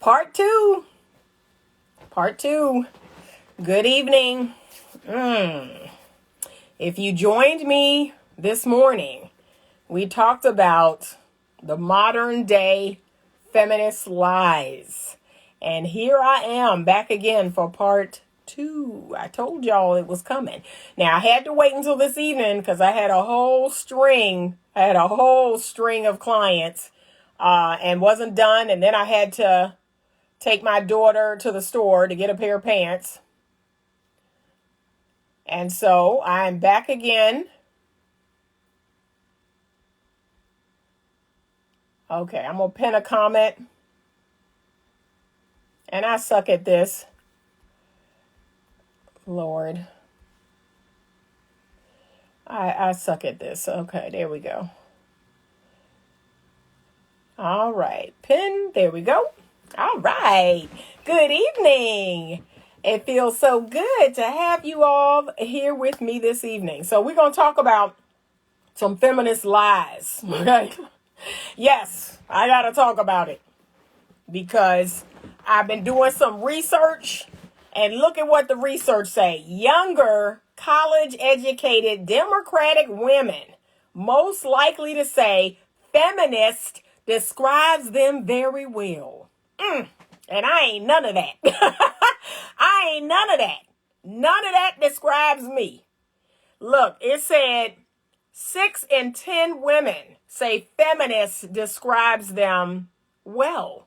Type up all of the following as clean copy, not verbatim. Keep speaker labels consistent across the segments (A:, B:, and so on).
A: Part two. Good evening. If you joined me this morning, we talked about the modern day feminist lies. And here I am back again for part two. I told y'all it was coming. Now, I had to wait until this evening because I had a whole string of clients and wasn't done. And then I had to take my daughter to the store to get a pair of pants. And so I'm back again. Okay, I'm going to pin a comment. And I suck at this. Lord. I suck at this. Okay, there we go. All right, pin. There we go. All right. Good evening. It feels so good to have you all here with me this evening. So we're going to talk about some feminist lies. Okay? Yes, I got to talk about it because I've been doing some research and look at what the research say. Younger, college-educated Democratic women most likely to say feminist describes them very well. And I ain't none of that. I ain't none of that. None of that describes me. Look, it said 6 in 10 women say feminist describes them well.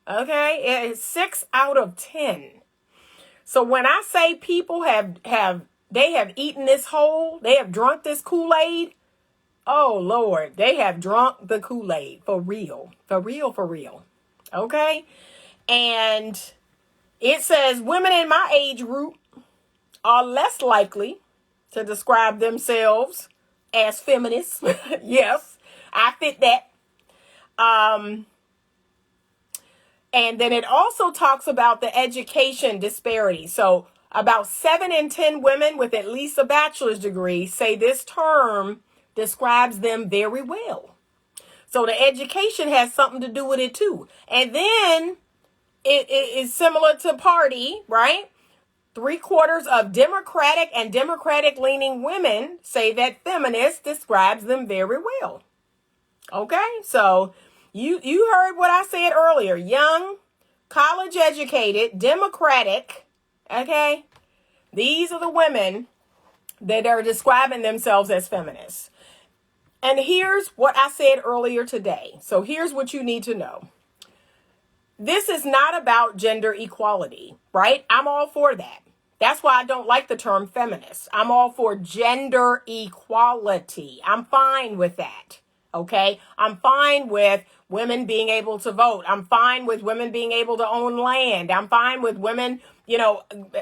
A: Okay? It's 6 out of 10. So when I say people have eaten this whole, they have drunk this Kool-Aid, oh Lord, they have drunk the Kool-Aid for real. For real. Okay? And it says women in my age group are less likely to describe themselves as feminists. Yes, I fit that. And then it also talks about the education disparity. So about 7 in 10 women with at least a bachelor's degree say this term describes them very well. So the education has something to do with it too. And then it is similar to party, right? 3/4 of Democratic and Democratic-leaning women say that feminist describes them very well. Okay, so you heard what I said earlier. Young, college-educated, Democratic, okay? These are the women that are describing themselves as feminists. And here's what I said earlier today. So here's what you need to know. This is not about gender equality, right? I'm all for that. That's why I don't like the term feminist. I'm all for gender equality. I'm fine with that, okay? I'm fine with women being able to vote. I'm fine with women being able to own land. I'm fine with women,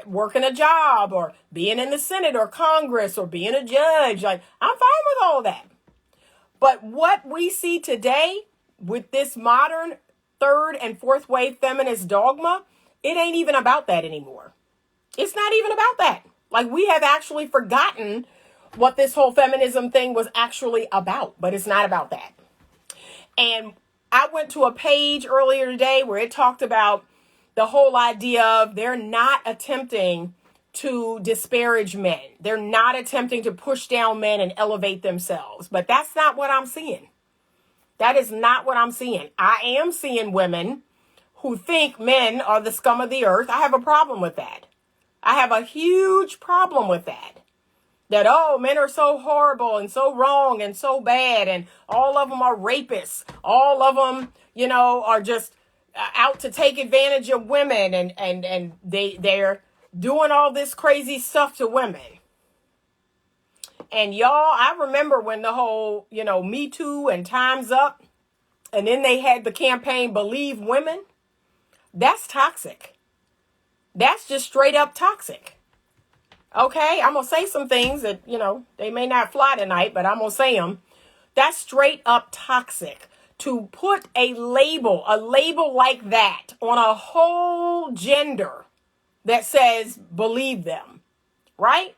A: working a job or being in the Senate or Congress or being a judge. Like, I'm fine with all of that. But what we see today with this modern third and fourth wave feminist dogma, it ain't even about that anymore. It's not even about that. Like, we have actually forgotten what this whole feminism thing was actually about, but it's not about that. And I went to a page earlier today where it talked about the whole idea of they're not attempting to disparage men. They're not attempting to push down men and elevate themselves. But that's not what I'm seeing. That is not what I'm seeing. I am seeing women who think men are the scum of the earth. I have a problem with that. I have a huge problem with that. That, men are so horrible and so wrong and so bad and all of them are rapists. All of them, are just out to take advantage of women and they're doing all this crazy stuff to women. And y'all, I remember when the whole, Me Too and Time's Up, and then they had the campaign Believe Women. That's toxic. That's just straight up toxic. Okay, I'm going to say some things that, they may not fly tonight, but I'm going to say them. That's straight up toxic. To put a label like that on a whole gender that says believe them, right?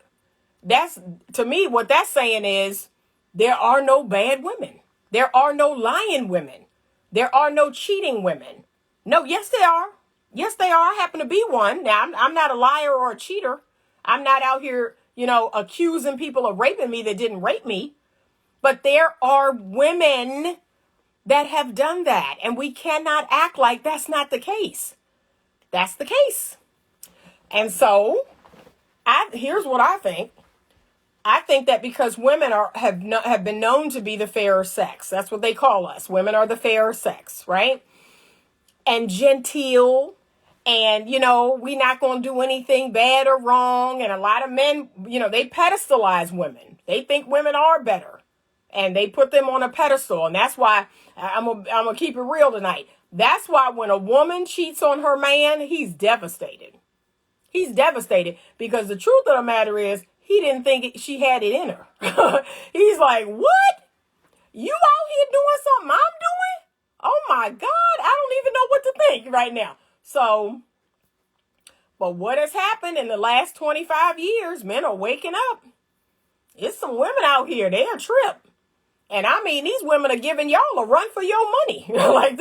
A: That's, to me, what that's saying is there are no bad women. There are no lying women. There are no cheating women. No, yes, they are. Yes, they are. I happen to be one. Now, I'm not a liar or a cheater. I'm not out here, accusing people of raping me that didn't rape me. But there are women that have done that. And we cannot act like that's not the case. That's the case. And so, here's what I think. I think that because women have been known to be the fairer sex. That's what they call us. Women are the fairer sex, right? And genteel. And, we not going to do anything bad or wrong. And a lot of men, they pedestalize women. They think women are better. And they put them on a pedestal. And that's why I'm gonna keep it real tonight. That's why when a woman cheats on her man, he's devastated. He's devastated because the truth of the matter is he didn't think she had it in her. He's like, what? You out here doing something I'm doing? Oh my God, I don't even know what to think right now. So, but what has happened in the last 25 years, men are waking up. It's some women out here, they're a trip. And I mean, these women are giving y'all a run for your money. Like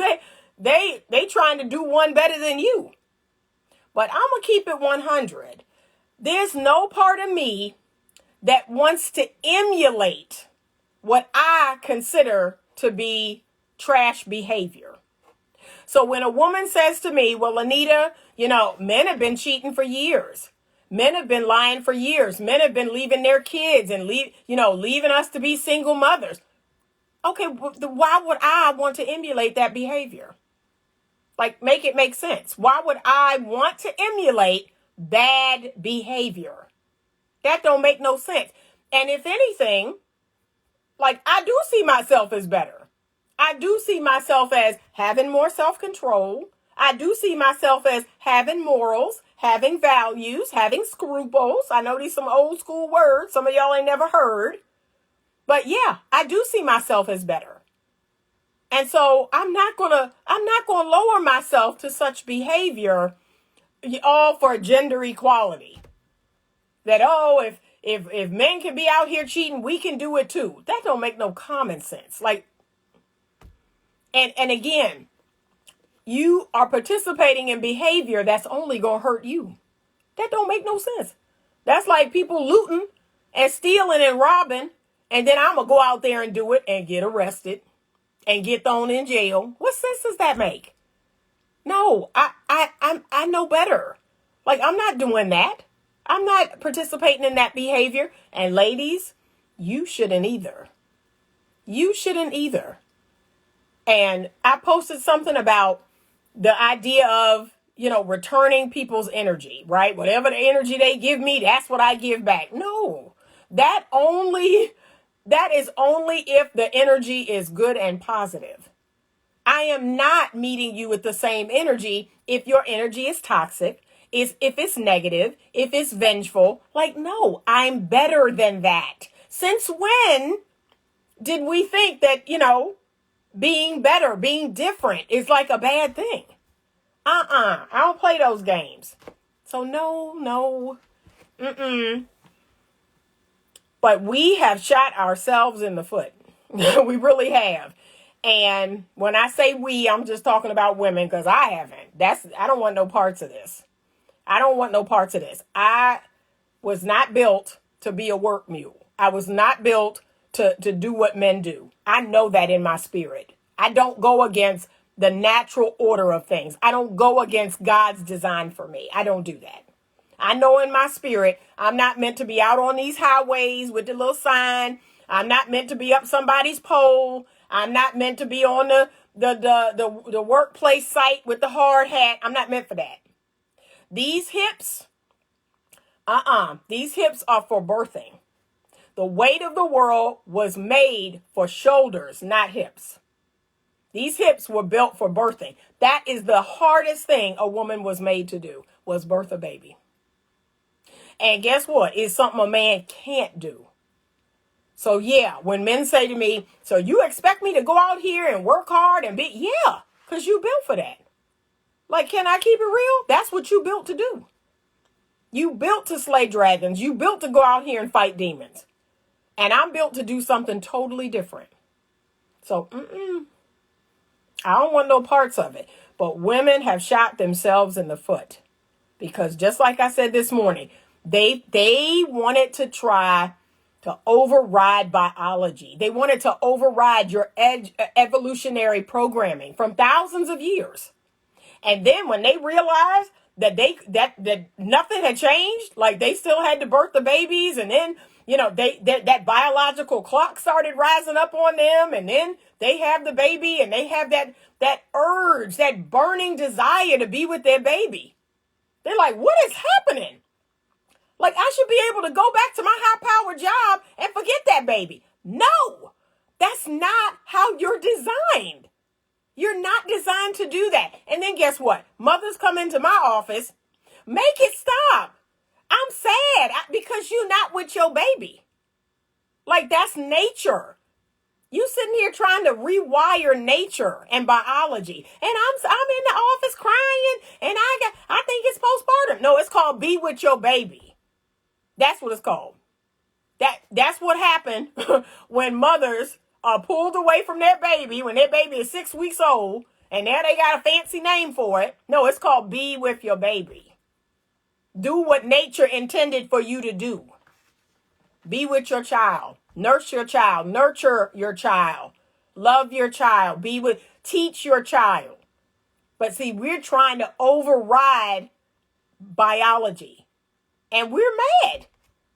A: they trying to do one better than you. But I'm going to keep it 100. There's no part of me that wants to emulate what I consider to be trash behavior. So when a woman says to me, well, Anita, men have been cheating for years. Men have been lying for years. Men have been leaving their kids and leaving us to be single mothers. Okay, why would I want to emulate that behavior? Like, make it make sense. Why would I want to emulate bad behavior? That don't make no sense. And if anything, like, I do see myself as better. I do see myself as having more self-control. I do see myself as having morals, having values, having scruples. I know these some old school words. Some of y'all ain't never heard. But yeah, I do see myself as better. And so I'm not gonna lower myself to such behavior, all for gender equality. That, if men can be out here cheating, we can do it too. That don't make no common sense. Like, and again, you are participating in behavior that's only gonna hurt you. That don't make no sense. That's like people looting and stealing and robbing. And then I'm going to go out there and do it and get arrested and get thrown in jail. What sense does that make? No, I know better. Like, I'm not doing that. I'm not participating in that behavior. And ladies, you shouldn't either. You shouldn't either. And I posted something about the idea of, returning people's energy, right? Whatever the energy they give me, that's what I give back. No, that is only if the energy is good and positive. I am not meeting you with the same energy if your energy is toxic, if it's negative, if it's vengeful. Like, no, I'm better than that. Since when did we think that, being better, being different is like a bad thing? I don't play those games. So no. But we have shot ourselves in the foot. We really have. And when I say we, I'm just talking about women because I haven't. I don't want no parts of this. I don't want no parts of this. I was not built to be a work mule. I was not built to do what men do. I know that in my spirit. I don't go against the natural order of things. I don't go against God's design for me. I don't do that. I know in my spirit, I'm not meant to be out on these highways with the little sign. I'm not meant to be up somebody's pole. I'm not meant to be on the workplace site with the hard hat. I'm not meant for that. These hips, these hips are for birthing. The weight of the world was made for shoulders, not hips. These hips were built for birthing. That is the hardest thing a woman was made to do, was birth a baby. And guess what? It's something a man can't do. So yeah, when men say to me, so you expect me to go out here and work hard and yeah, because you built for that. Like, can I keep it real? That's what you built to do. You built to slay dragons. You built to go out here and fight demons. And I'm built to do something totally different. So, I don't want no parts of it. But women have shot themselves in the foot because just like I said this morning, they wanted to try to override biology. They wanted to override your evolutionary programming from thousands of years. And then when they realized that that nothing had changed, like they still had to birth the babies, and then that biological clock started rising up on them, and then they have the baby, and they have that urge, that burning desire to be with their baby. They're like, what is happening? Like, I should be able to go back to my high-powered job and forget that baby. No, that's not how you're designed. You're not designed to do that. And then guess what? Mothers come into my office. Make it stop. I'm sad because you're not with your baby. Like, that's nature. You sitting here trying to rewire nature and biology. And I'm in the office crying and I think it's postpartum. No, it's called be with your baby. That's what it's called. That's what happened when mothers are pulled away from their baby when their baby is 6 weeks old, and now they got a fancy name for it. No, it's called be with your baby. Do what nature intended for you to do. Be with your child. Nurse your child. Nurture your child. Love your child. Teach your child. But see, we're trying to override biology. And we're mad.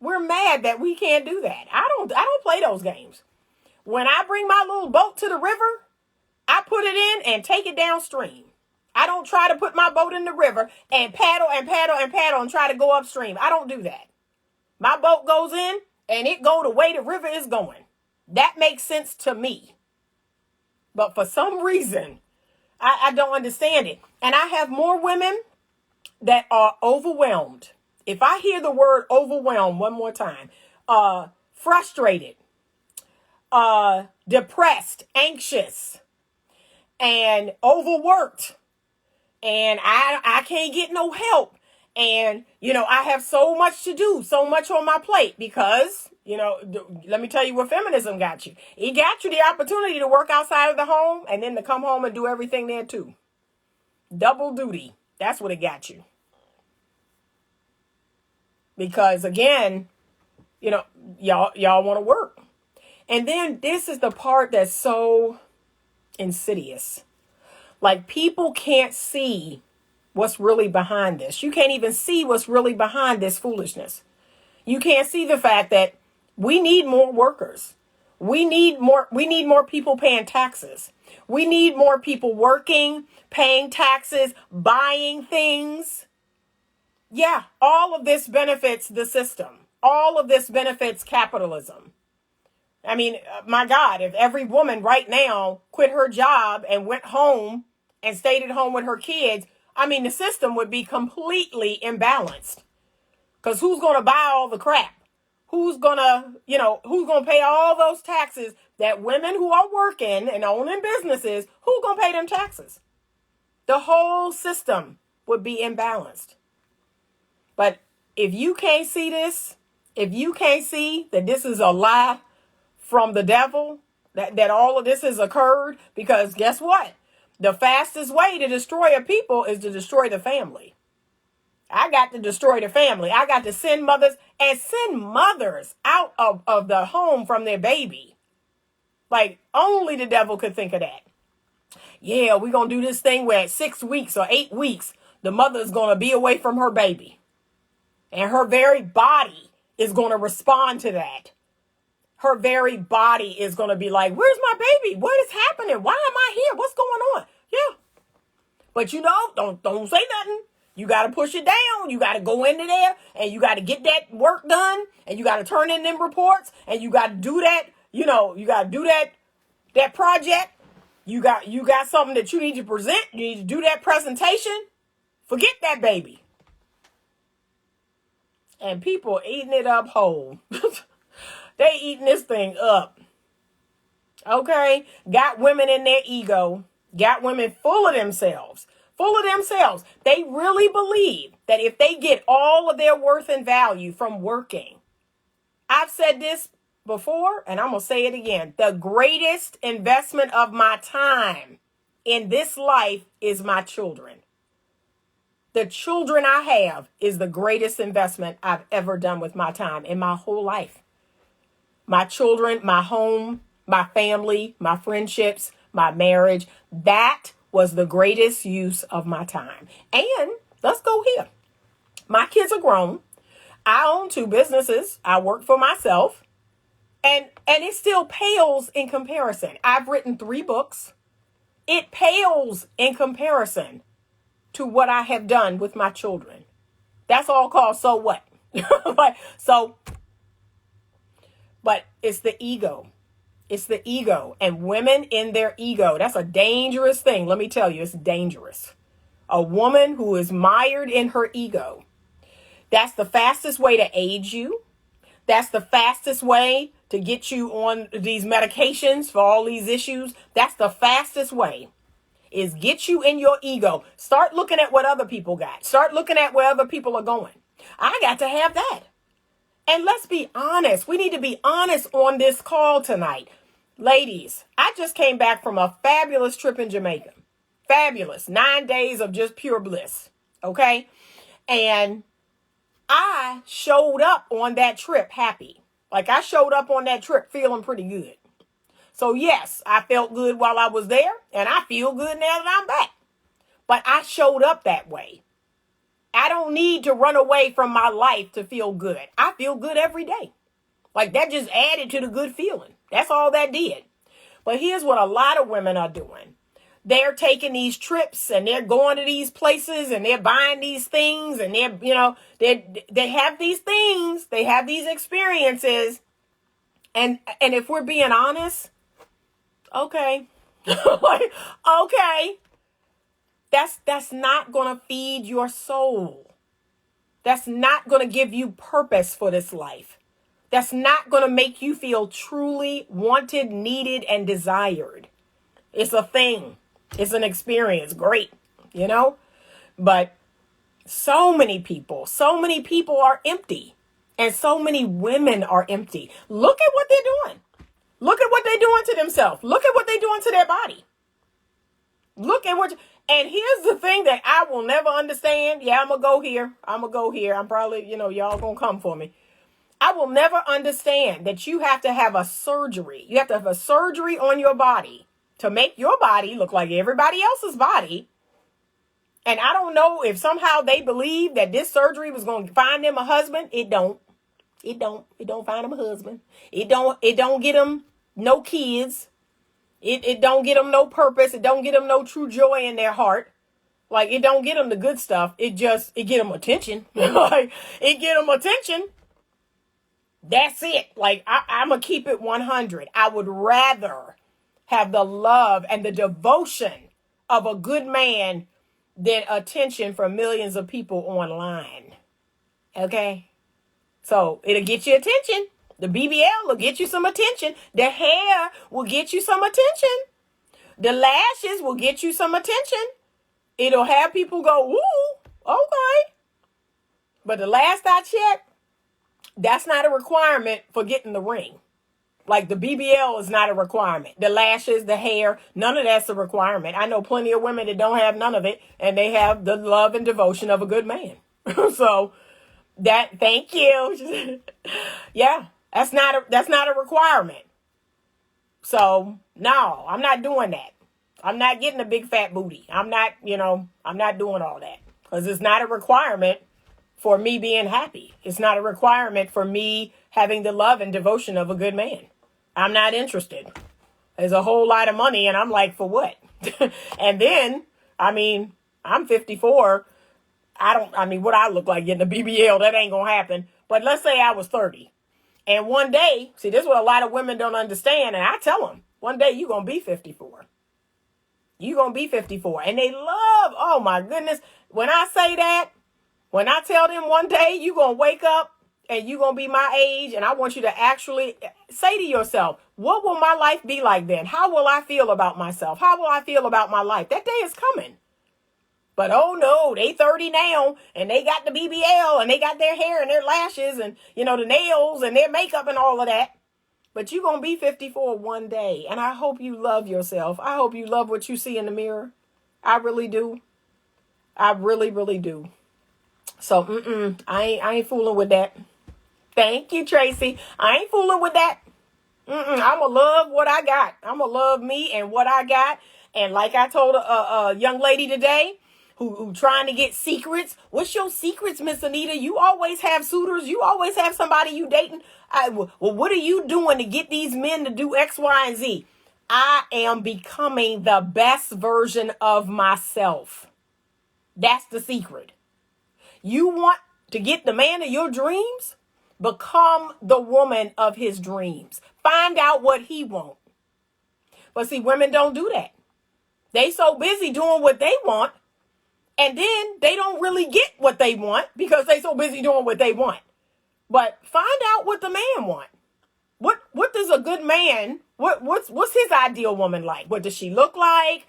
A: We're mad that we can't do that. I don't play those games. When I bring my little boat to the river, I put it in and take it downstream. I don't try to put my boat in the river and paddle and paddle and paddle and try to go upstream. I don't do that. My boat goes in and it go the way the river is going. That makes sense to me. But for some reason, I don't understand it. And I have more women that are overwhelmed. If I hear the word overwhelmed one more time, frustrated, depressed, anxious, and overworked, and I can't get no help, and I have so much to do, so much on my plate because let me tell you what feminism got you. It got you the opportunity to work outside of the home and then to come home and do everything there too. Double duty. That's what it got you. Because again, y'all want to work. And then this is the part that's so insidious. Like, people can't see what's really behind this. You can't even see what's really behind this foolishness. You can't see the fact that we need more workers. We need more people paying taxes. We need more people working, paying taxes, buying things. Yeah, all of this benefits the system. All of this benefits capitalism. I mean, my God, if every woman right now quit her job and went home and stayed at home with her kids, I mean, the system would be completely imbalanced. Because who's going to buy all the crap? Who's going to pay all those taxes that women who are working and owning businesses, who's going to pay them taxes? The whole system would be imbalanced. But if you can't see this, if you can't see that this is a lie from the devil, that all of this has occurred, because guess what? The fastest way to destroy a people is to destroy the family. I got to destroy the family. I got to send mothers out of the home from their baby. Like, only the devil could think of that. Yeah, we're going to do this thing where at 6 weeks or 8 weeks, the mother is going to be away from her baby. And her very body is going to respond to that. Her very body is going to be like, where's my baby? What is happening? Why am I here? What's going on? Yeah. But don't say nothing. You got to push it down. You got to go into there and you got to get that work done and you got to turn in them reports and you got to do that. You got to do that project. You got something that you need to present. You need to do that presentation. Forget that baby. And people eating it up whole. They eating this thing up. Okay? Got women in their ego. Got women full of themselves. Full of themselves. They really believe that if they get all of their worth and value from working. I've said this before, and I'm going to say it again. The greatest investment of my time in this life is my children. The children I have is the greatest investment I've ever done with my time in my whole life. My children, my home, my family, my friendships, my marriage, that was the greatest use of my time. And let's go here. My kids are grown. I own 2 businesses. I work for myself. And it still pales in comparison. I've written 3 books. It pales in comparison to what I have done with my children. That's all called so what? But it's the ego. It's the ego. And women in their ego, that's a dangerous thing. Let me tell you, it's dangerous. A woman who is mired in her ego. That's the fastest way to age you. That's the fastest way to get you on these medications for all these issues. That's the fastest way, is get you in your ego. Start looking at what other people got. Start looking at where other people are going. I got to have that. And let's be honest. We need to be honest on this call tonight. Ladies, I just came back from a fabulous trip in Jamaica. Fabulous. 9 days of just pure bliss. Okay? And I showed up on that trip happy. Like, I showed up on that trip feeling pretty good. So yes, I felt good while I was there, and I feel good now that I'm back. But I showed up that way. I don't need to run away from my life to feel good. I feel good every day. Like, that just added to the good feeling. That's all that did. But here's what a lot of women are doing. They're taking these trips and they're going to these places and they're buying these things and they have these things, they have these experiences. And if we're being honest, okay, like, okay, that's not going to feed your soul. That's not going to give you purpose for this life. That's not going to make you feel truly wanted, needed, and desired. It's a thing. It's an experience. Great, but so many people are empty, and so many women are empty. Look at what they're doing. Look at what they're doing to themselves. Look at what they're doing to their body. And here's the thing that I will never understand. Yeah, I'm going to go here. I'm probably, y'all going to come for me. I will never understand that you have to have a surgery. You have to have a surgery on your body to make your body look like everybody else's body. And I don't know if somehow they believe that this surgery was going to find them a husband. It don't find them a husband. It don't get them no kids. It don't get them no purpose. It don't get them no true joy in their heart. Like, it don't get them the good stuff. It get them attention. Like, it get them attention. That's it. Like, I'm going to keep it 100. I would rather have the love and the devotion of a good man than attention from millions of people online. Okay? So it'll get you attention. The BBL will get you some attention. The hair will get you some attention. The lashes will get you some attention. It'll have people go, ooh, okay. But the last I checked, that's not a requirement for getting the ring. Like, the BBL is not a requirement. The lashes, the hair, none of that's a requirement. I know plenty of women that don't have none of it, and they have the love and devotion of a good man. So thank you. Yeah, that's not a requirement. So no, I'm not doing that. I'm not getting a big fat booty. I'm not doing all that, because it's not a requirement for me being happy. It's not a requirement for me having the love and devotion of a good man. I'm not interested. There's a whole lot of money, and I'm like, for what? And then, I'm 54. What I look like getting a BBL, that ain't gonna happen. But let's say I was 30. And one day, see, this is what a lot of women don't understand, and I tell them, one day you're gonna be 54. You're gonna be 54. And they love, oh my goodness, when I say that, when I tell them one day you're going to wake up and you're going to be my age, and I want you to actually say to yourself, what will my life be like then? How will I feel about myself? How will I feel about my life? That day is coming. But oh no, they 30 now, and they got the BBL, and they got their hair and their lashes and, the nails and their makeup and all of that. But you're going to be 54 one day. And I hope you love yourself. I hope you love what you see in the mirror. I really do. I really, really do. So, I ain't fooling with that. Thank you, Tracy. I ain't fooling with that. I'm going to love what I got. I'm going to love me and what I got. And like I told a young lady today who trying to get secrets. What's your secrets, Miss Anita? You always have suitors. You always have somebody you dating. Well, what are you doing to get these men to do X, Y, and Z? I am becoming the best version of myself. That's the secret. You want to get the man of your dreams? Become the woman of his dreams. Find out what he wants. But see, women don't do that. They so busy doing what they want, and then they don't really get what they want because they so busy doing what they want. But find out what the man wants. What does a good man, what's his ideal woman like? What does she look like?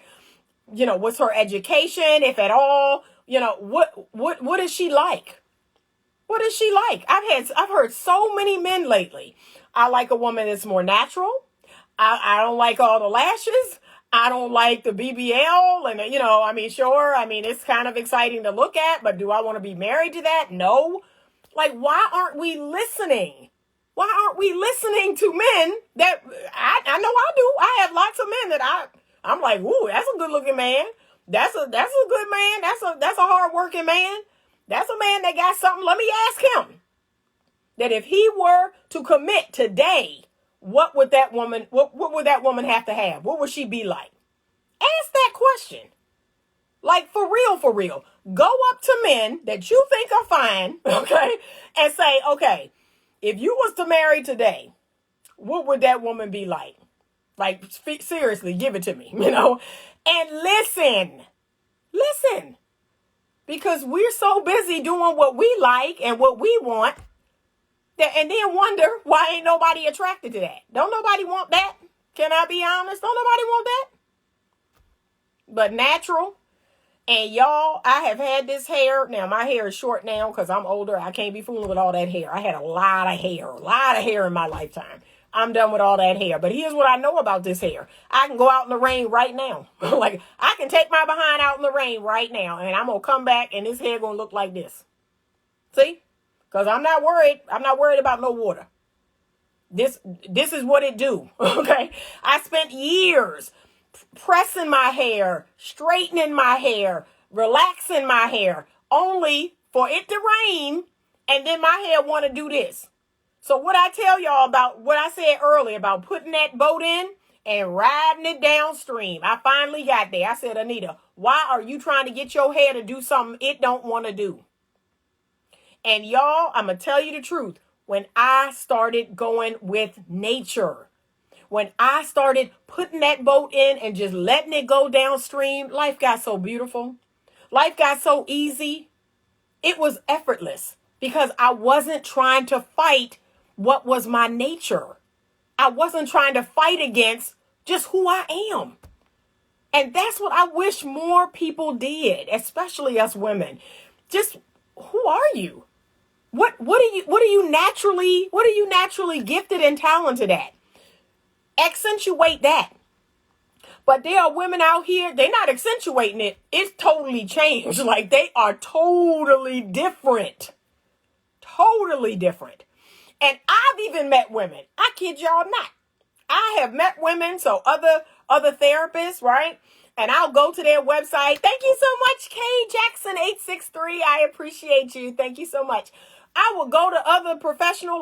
A: What's her education, if at all? What is she like? What is she like? I've heard so many men lately. I like a woman that's more natural. I don't like all the lashes. I don't like the BBL. And, sure. It's kind of exciting to look at, but do I want to be married to that? No. Like, why aren't we listening? Why aren't we listening to men that I know I do? I have lots of men that I'm like, ooh, that's a good looking man. That's a good man. That's a hard working man. That's a man that got something. Let me ask him that if he were to commit today, what would that woman have to have? What would she be like? Ask that question. Like, for real. Go up to men that you think are fine, okay, and say, okay, if you was to marry today, what would that woman be like? Like, seriously, give it to me, and listen. Because we're so busy doing what we like and what we want, and then wonder why ain't nobody attracted to that. Don't nobody want that. Can I be honest? Don't nobody want that. But natural. And y'all, I have had this hair. Now, my hair is short now because I'm older. I can't be fooling with all that hair. I had a lot of hair in my lifetime. I'm done with all that hair. But here's what I know about this hair. I can go out in the rain right now. Like, I can take my behind out in the rain right now. And I'm going to come back and this hair going to look like this. See? Because I'm not worried. I'm not worried about no water. This is what it do. Okay? I spent years pressing my hair, straightening my hair, relaxing my hair, only for it to rain, and then my hair want to do this. So what I tell y'all about what I said earlier about putting that boat in and riding it downstream, I finally got there. I said, Anita, why are you trying to get your hair to do something it don't want to do? And y'all, I'm going to tell you the truth. When I started going with nature, when I started putting that boat in and just letting it go downstream, life got so beautiful. Life got so easy. It was effortless because I wasn't trying to fight what was my nature. I wasn't trying to fight against just who I am. And that's what I wish more people did, especially us women. Just, who are you? What are you naturally gifted and talented at? Accentuate that. But there are women out here, they're not accentuating it. It's totally changed. Like, they are totally different. Totally different. And I've even met women. I kid y'all not. I have met women, so other therapists, right? And I'll go to their website. Thank you so much, K Jackson 863. I appreciate you. Thank you so much. I will go to other professional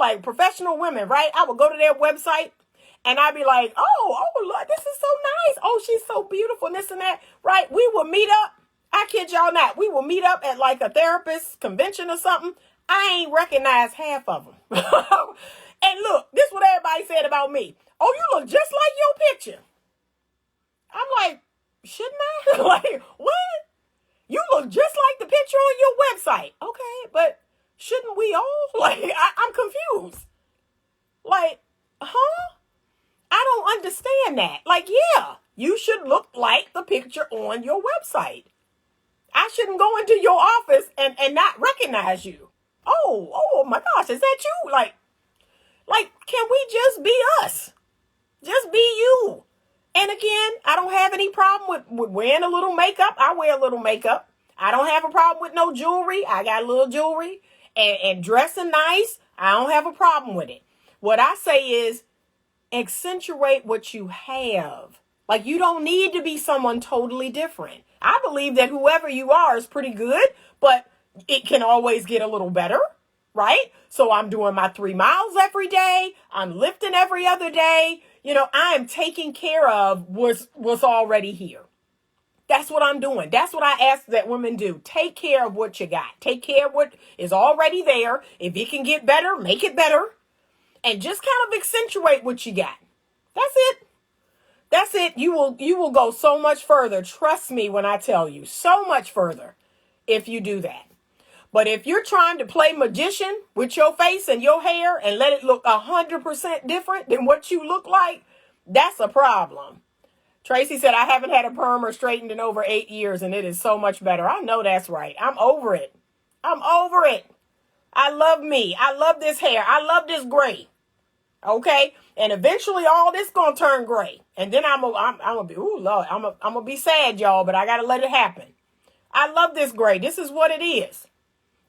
A: women, right? I will go to their website and I'd be like, oh, Lord, this is so nice. Oh, she's so beautiful and this and that, right? We will meet up. I kid y'all not. We will meet up at like a therapist convention or something. I ain't recognize half of them. And look, this is what everybody said about me. Oh, you look just like your picture. I'm like, shouldn't I? Like, what? You look just like the picture on your website. Okay, but shouldn't we all? Like, I'm confused. Like, huh? I don't understand that. Like, yeah, you should look like the picture on your website. I shouldn't go into your office and not recognize you. Oh my gosh, is that you? Like Like, can we just be us? Just be you. And again, I don't have any problem with wearing a little makeup. I wear a little makeup. I don't have a problem with no jewelry. I got a little jewelry. And dressing nice, I don't have a problem with it. What I say is accentuate what you have. Like, you don't need to be someone totally different. I believe that whoever you are is pretty good, but it can always get a little better, right? So I'm doing my 3 miles every day. I'm lifting every other day. I am taking care of what's already here. That's what I'm doing. That's what I ask that women do. Take care of what you got. Take care of what is already there. If it can get better, make it better. And just kind of accentuate what you got. That's it. That's it. You will go so much further. Trust me when I tell you, so much further if you do that. But if you're trying to play magician with your face and your hair and let it look 100% different than what you look like, that's a problem. Tracy said, I haven't had a perm or straightened in over 8 years, and it is so much better. I know that's right. I'm over it. I'm over it. I love me. I love this hair. I love this gray. Okay? And eventually all this going to turn gray. And then I'm going to be, ooh, Lord, I'm going to be sad, y'all, but I got to let it happen. I love this gray. This is what it is.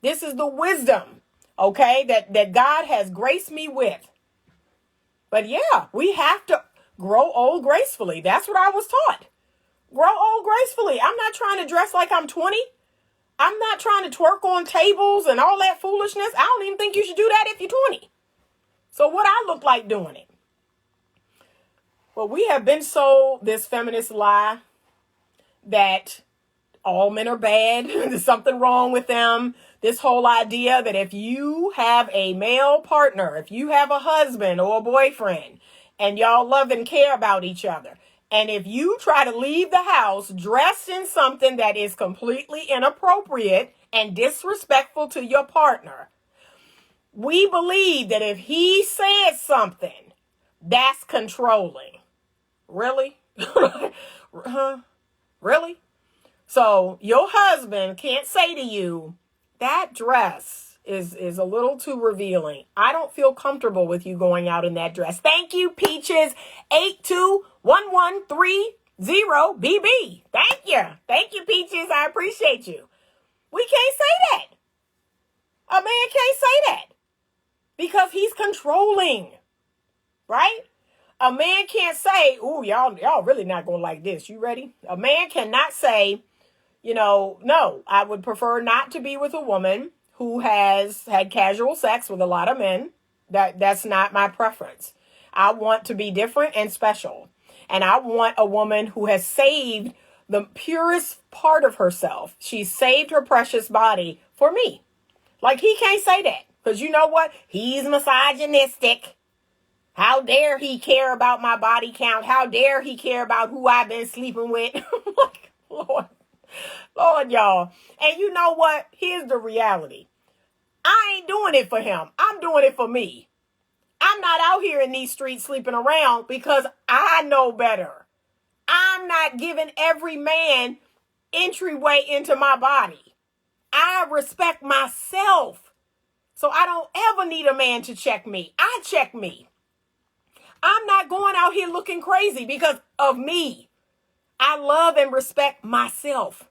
A: This is the wisdom, okay, that God has graced me with. But yeah, we have to grow old gracefully. That's what I was taught. Grow old gracefully. I'm not trying to dress like I'm 20. I'm not trying to twerk on tables and all that foolishness. I don't even think you should do that if you're 20. So what I look like doing it? Well, we have been sold this feminist lie that all men are bad. There's something wrong with them. This whole idea that if you have a male partner, if you have a husband or a boyfriend, and y'all love and care about each other, and if you try to leave the house dressed in something that is completely inappropriate and disrespectful to your partner, we believe that if he said something, that's controlling. Really? Huh? Really? So your husband can't say to you, that dress is a little too revealing. I don't feel comfortable with you going out in that dress. Thank you, Peaches 821130BB. Thank you. Thank you, Peaches. I appreciate you. We can't say that. A man can't say that because he's controlling, right? A man can't say, ooh, y'all really not going to like this. You ready? A man cannot say, no, I would prefer not to be with a woman who has had casual sex with a lot of men. That's not my preference. I want to be different and special. And I want a woman who has saved the purest part of herself. She saved her precious body for me. Like, he can't say that because you know what? He's misogynistic. How dare he care about my body count? How dare he care about who I've been sleeping with? Like, Lord, y'all. And you know what? Here's the reality. I ain't doing it for him. I'm doing it for me. I'm not out here in these streets sleeping around because I know better. I'm not giving every man entryway into my body. I respect myself. So I don't ever need a man to check me. I check me. I'm not going out here looking crazy because of me. I love and respect myself.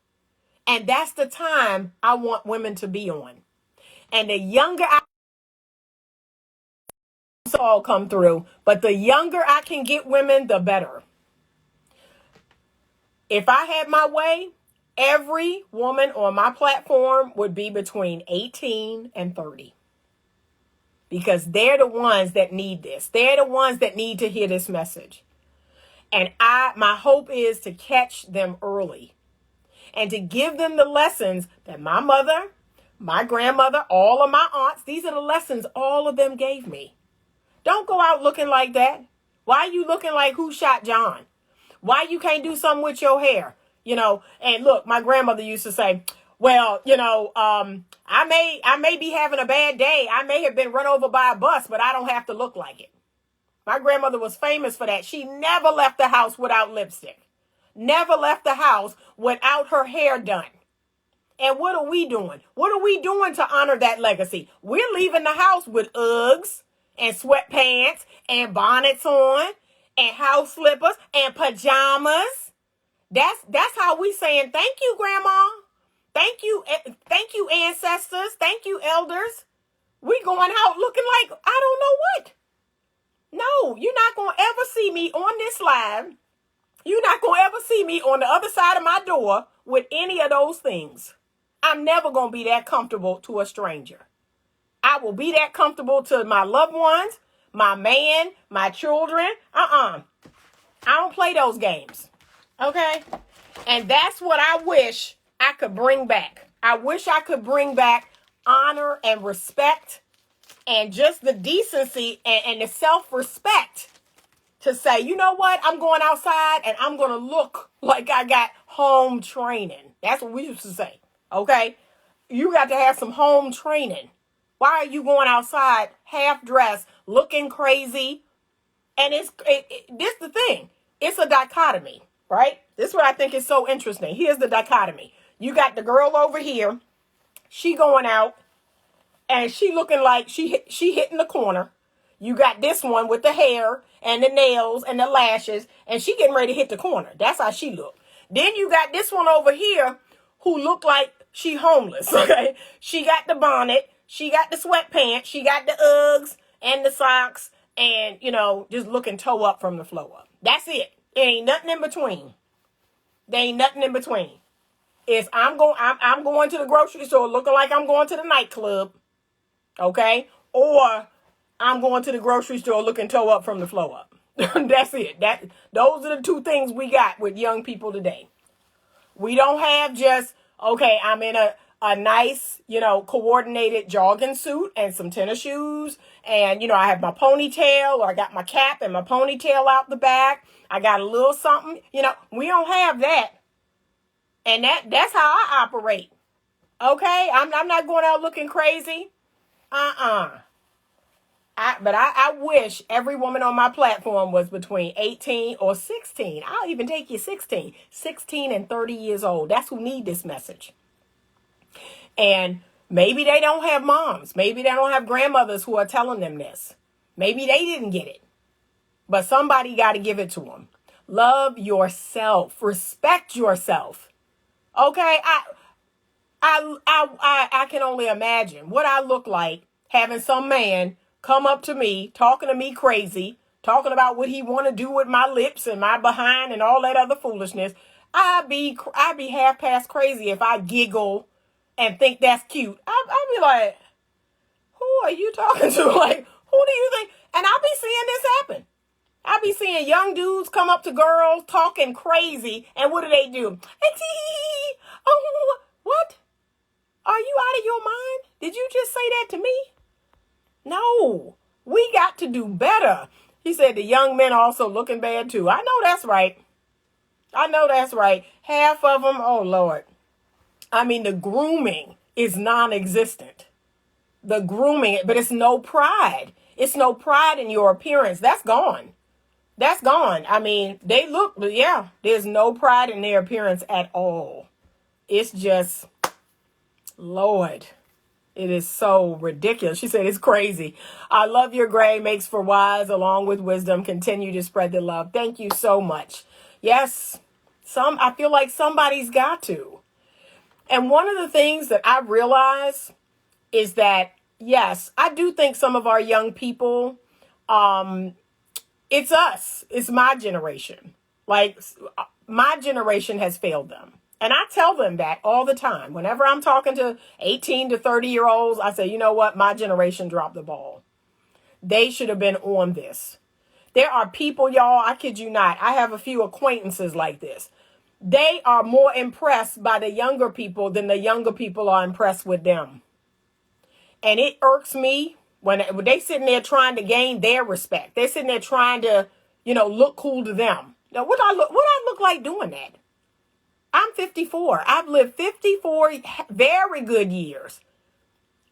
A: And that's the time I want women to be on. And the younger I all come through, but the younger I can get women, the better. If I had my way, every woman on my platform would be between 18 and 30. Because they're the ones that need this. They're the ones that need to hear this message. And my hope is to catch them early and to give them the lessons that my mother, my grandmother, all of my aunts, these are the lessons all of them gave me. Don't go out looking like that. Why are you looking like Who Shot John? Why you can't do something with your hair? And look, my grandmother used to say, well, I may be having a bad day. I may have been run over by a bus, but I don't have to look like it. My grandmother was famous for that. She never left the house without lipstick. Never left the house without her hair done. And what are we doing? What are we doing to honor that legacy? We're leaving the house with Uggs and sweatpants and bonnets on and house slippers and pajamas. That's how we saying thank you, Grandma. Thank you, ancestors. Thank you, elders. We going out looking like I don't know what. No, you're not going to ever see me on this live. You're not going to ever see me on the other side of my door with any of those things. I'm never going to be that comfortable to a stranger. I will be that comfortable to my loved ones, my man, my children. I don't play those games. Okay? And that's what I wish I could bring back. I wish I could bring back honor and respect and just the decency and the self-respect to say, you know what? I'm going outside and I'm going to look like I got home training. That's what we used to say. Okay? You got to have some home training. Why are you going outside half dressed, looking crazy? And this the thing. It's a dichotomy, right? This is what I think is so interesting. Here's the dichotomy. You got the girl over here. She going out and she looking like she hitting the corner. You got this one with the hair and the nails and the lashes, and she getting ready to hit the corner. That's how she look. Then you got this one over here who look like she homeless, okay? She got the bonnet, she got the sweatpants, she got the Uggs and the socks, and, just looking toe up from the floor up. That's it. There ain't nothing in between. There ain't nothing in between. It's I'm going to the grocery store looking like I'm going to the nightclub, okay? Or I'm going to the grocery store looking toe up from the floor up. That's it. Those are the two things we got with young people today. We don't have just, okay, I'm in a nice, coordinated jogging suit and some tennis shoes. And, I have my ponytail, or I got my cap and my ponytail out the back. I got a little something, we don't have that. And that's how I operate. Okay? I'm not going out looking crazy. But I wish every woman on my platform was between 18 or 16. I'll even take you 16. 16 and 30 years old. That's who need this message. And maybe they don't have moms. Maybe they don't have grandmothers who are telling them this. Maybe they didn't get it. But somebody got to give it to them. Love yourself. Respect yourself. Okay? I can only imagine what I look like having some man come up to me, talking to me crazy, talking about what he want to do with my lips and my behind and all that other foolishness. I'd be half past crazy if I giggle and think that's cute. I'd be like, who are you talking to? Like, who do you think? And I'll be seeing this happen. I'll be seeing young dudes come up to girls talking crazy. And what do? Oh, what? Are you out of your mind? Did you just say that to me? No, we got to do better. He said the young men also looking bad too. I know that's right. Half of them, oh Lord. I mean, the grooming is non-existent. The grooming, but it's no pride. It's no pride in your appearance. That's gone. I mean, they look, yeah, there's no pride in their appearance at all. It's just, Lord. It is so ridiculous. She said, it's crazy. I love your gray makes for wise along with wisdom. Continue to spread the love. Thank you so much. Yes, I feel like somebody's got to. And one of the things that I realize is that, yes, I do think some of our young people, it's us. It's my generation. Like, my generation has failed them. And I tell them that all the time. Whenever I'm talking to 18 to 30-year-olds, I say, you know what? My generation dropped the ball. They should have been on this. There are people, y'all, I kid you not. I have a few acquaintances like this. They are more impressed by the younger people than the younger people are impressed with them. And it irks me when they sitting there trying to gain their respect. They're sitting there trying to, look cool to them. Now, what I look like doing that? I'm 54. I've lived 54 very good years.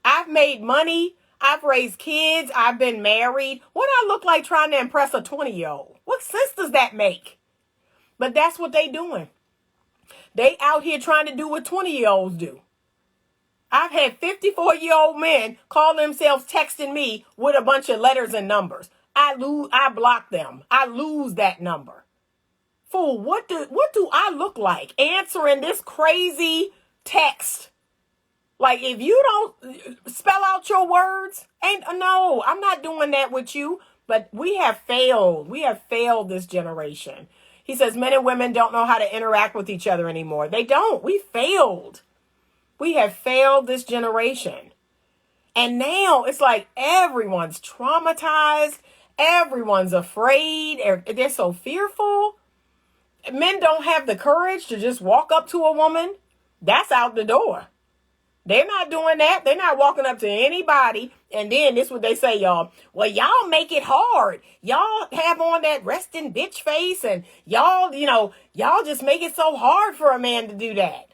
A: I've made money. I've raised kids. I've been married. What do I look like trying to impress a 20-year-old? What sense does that make? But that's what they doing. They out here trying to do what 20-year-olds do. I've had 54-year-old men call themselves texting me with a bunch of letters and numbers. I block them. I lose that number. Fool, what do I look like answering this crazy text? Like, if you don't spell out your words, no, I'm not doing that with you. But we have failed. We have failed this generation. He says men and women don't know how to interact with each other anymore. They don't. We failed. We have failed this generation. And now it's like everyone's traumatized. Everyone's afraid. They're so fearful. Men don't have the courage to just walk up to a woman. That's out the door. They're not doing that. They're not walking up to anybody. And then this is what they say, y'all. Well, y'all make it hard. Y'all have on that resting bitch face. And y'all just make it so hard for a man to do that.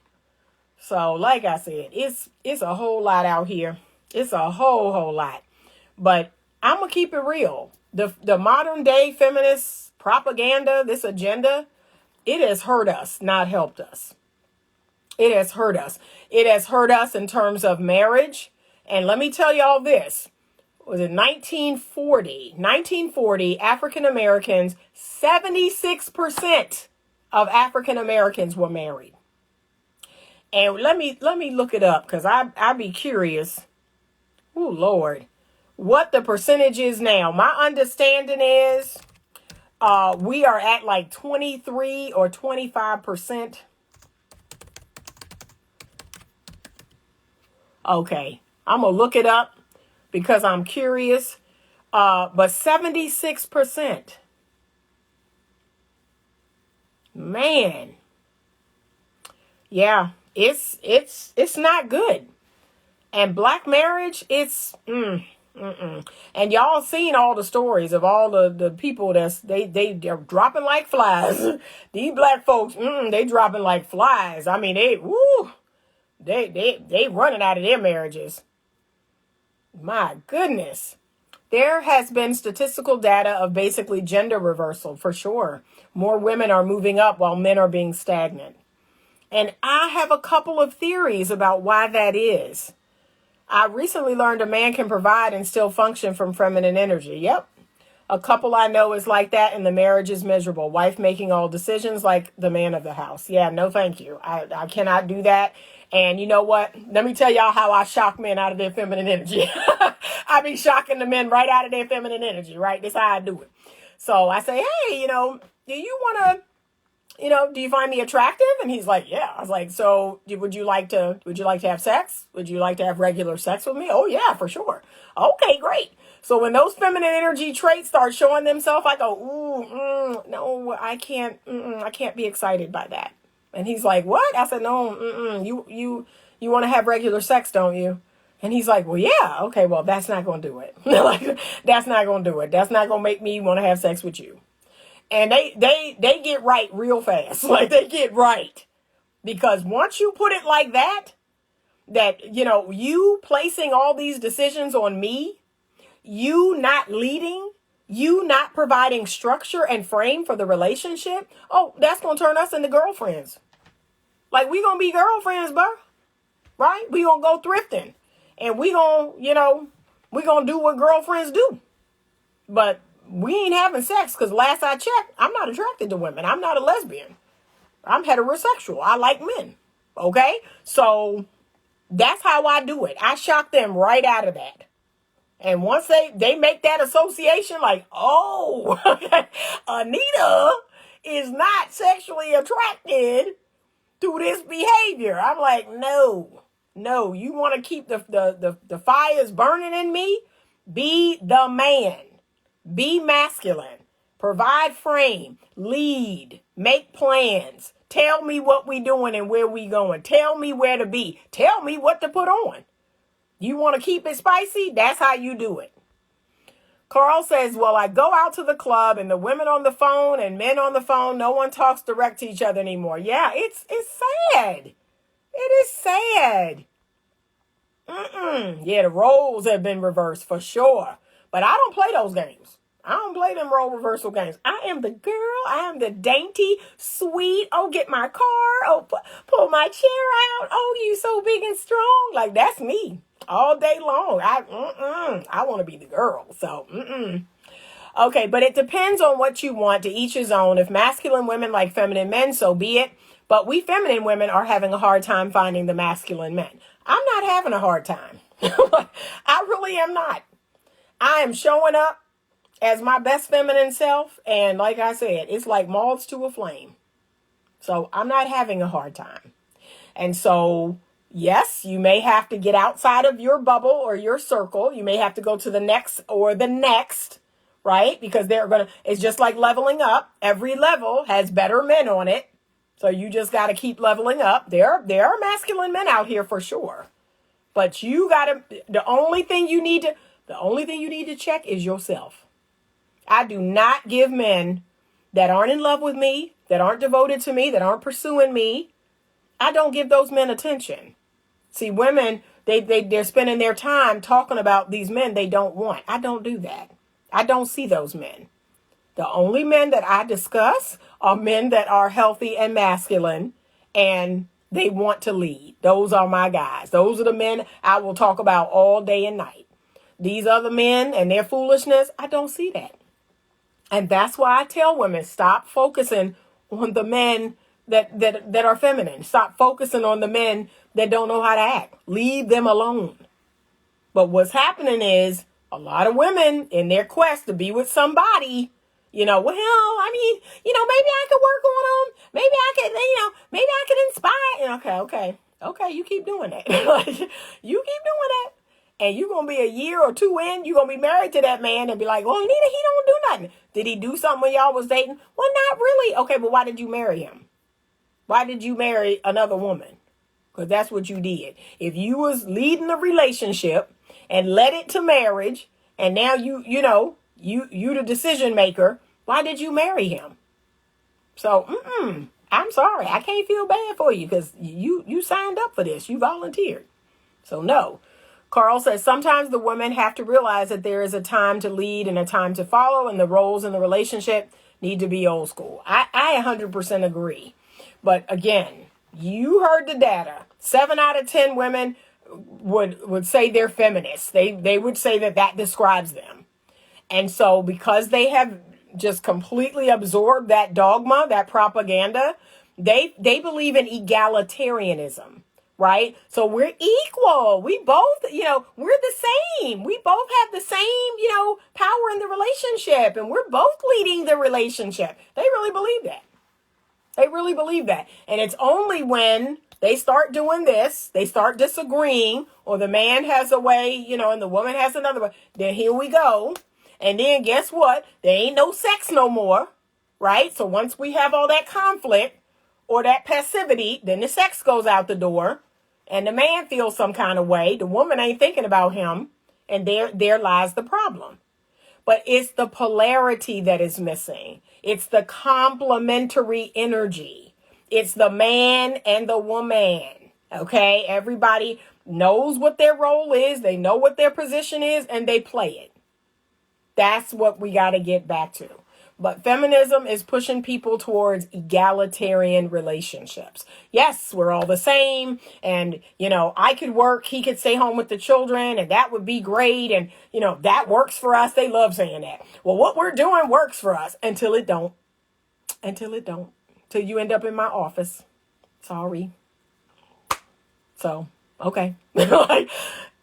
A: So, like I said, it's a whole lot out here. It's a whole lot. But I'm going to keep it real. The modern day feminist propaganda, this agenda, it has hurt us, not helped us. It has hurt us. It has hurt us in terms of marriage. And let me tell y'all this. Was it 1940? 1940, African Americans, 76% of African Americans were married. And let me look it up because I'd be curious. Oh, Lord. What the percentage is now. My understanding is we are at like 23 or 25%. Okay, I'm going to look it up because I'm curious. But 76%. Man. Yeah, it's not good. And black marriage, it's And y'all seen all the stories of all the people they're dropping like flies. These black folks, they dropping like flies. I mean, they running out of their marriages. My goodness. There has been statistical data of basically gender reversal for sure. More women are moving up while men are being stagnant. And I have a couple of theories about why that is. I recently learned a man can provide and still function from feminine energy. Yep. A couple I know is like that and the marriage is miserable. Wife making all decisions like the man of the house. Yeah, no thank you. I cannot do that. And you know what? Let me tell y'all how I shock men out of their feminine energy. I be shocking the men right out of their feminine energy, right? That's how I do it. So I say, hey, do you want to, do you find me attractive? And he's like, yeah. I was like, so would you like to have sex? Would you like to have regular sex with me? Oh yeah, for sure. Okay, great. So when those feminine energy traits start showing themselves, I go, no, I can't be excited by that. And he's like, what? I said, no, you want to have regular sex, don't you? And he's like, well, yeah. Okay, well, that's not going to do it. Like, that's not going to do it. That's not going to make me want to have sex with you. And they get right real fast. Like, they get right. Because once you put it like that, you placing all these decisions on me, you not leading, you not providing structure and frame for the relationship, that's going to turn us into girlfriends. Like, we going to be girlfriends, bro. Right? We going to go thrifting. And we going to do what girlfriends do. But we ain't having sex because last I checked, I'm not attracted to women. I'm not a lesbian. I'm heterosexual. I like men. Okay? So that's how I do it. I shock them right out of that. And once they make that association, like, Anita is not sexually attracted to this behavior. I'm like, no, you want to keep the fires burning in me? Be the man. Be masculine. Provide frame. Lead. Make plans. Tell me what we doing and where we going. Tell me where to be. Tell me what to put on. You want to keep it spicy? That's how you do it. Carl says, well, I go out to the club and the women on the phone and men on the phone, no one talks direct to each other anymore. Yeah, it's sad. It is sad. Yeah, the roles have been reversed for sure. But I don't play those games. I don't play them role reversal games. I am the girl. I am the dainty, sweet. Oh, get my car. Oh, pull my chair out. Oh, you so big and strong. Like, that's me all day long. I want to be the girl. So, Okay, but it depends on what you want. To each his own. If masculine women like feminine men, so be it. But we feminine women are having a hard time finding the masculine men. I'm not having a hard time. I really am not. I am showing up as my best feminine self. And like I said, it's like moths to a flame. So I'm not having a hard time. And so, yes, you may have to get outside of your bubble or your circle. You may have to go to the next or the next, right? Because it's just like leveling up. Every level has better men on it. So you just got to keep leveling up. There are masculine men out here for sure. But the only thing you need to check is yourself. I do not give men that aren't in love with me, that aren't devoted to me, that aren't pursuing me. I don't give those men attention. See, women, they're spending their time talking about these men they don't want. I don't do that. I don't see those men. The only men that I discuss are men that are healthy and masculine and they want to lead. Those are my guys. Those are the men I will talk about all day and night. These other men and their foolishness, I don't see that. And that's why I tell women, stop focusing on the men that are feminine. Stop focusing on the men that don't know how to act. Leave them alone. But what's happening is a lot of women in their quest to be with somebody, maybe I could work on them. Maybe I could, maybe I could inspire. Okay. You keep doing that. You keep doing that. And you're going to be a year or two in, you're going to be married to that man and be like, well, Nita, he don't do nothing. Did he do something when y'all was dating? Well, not really. Okay, but why did you marry him? Why did you marry another woman? Because that's what you did. If you was leading a relationship and led it to marriage, and now you the decision maker, why did you marry him? So, I'm sorry. I can't feel bad for you because you signed up for this. You volunteered. So, no. Carl says, sometimes the women have to realize that there is a time to lead and a time to follow, and the roles in the relationship need to be old school. I 100% agree. But again, you heard the data. 7 out of 10 women would say they're feminists. They would say that describes them. And so because they have just completely absorbed that dogma, that propaganda, they believe in egalitarianism. Right? So we're equal. We both, we're the same. We both have the same, power in the relationship, and we're both leading the relationship. They really believe that. They really believe that. And it's only when they start doing this, they start disagreeing, or the man has a way, and the woman has another way, then here we go. And then guess what? There ain't no sex no more. Right? So once we have all that conflict or that passivity, then the sex goes out the door. And the man feels some kind of way. The woman ain't thinking about him. And there lies the problem. But it's the polarity that is missing. It's the complementary energy. It's the man and the woman. Okay? Everybody knows what their role is. They know what their position is. And they play it. That's what we got to get back to. But feminism is pushing people towards egalitarian relationships. Yes, we're all the same. And, I could work. He could stay home with the children. And that would be great. And, that works for us. They love saying that. Well, what we're doing works for us until it don't. Until you end up in my office. Sorry. So, okay.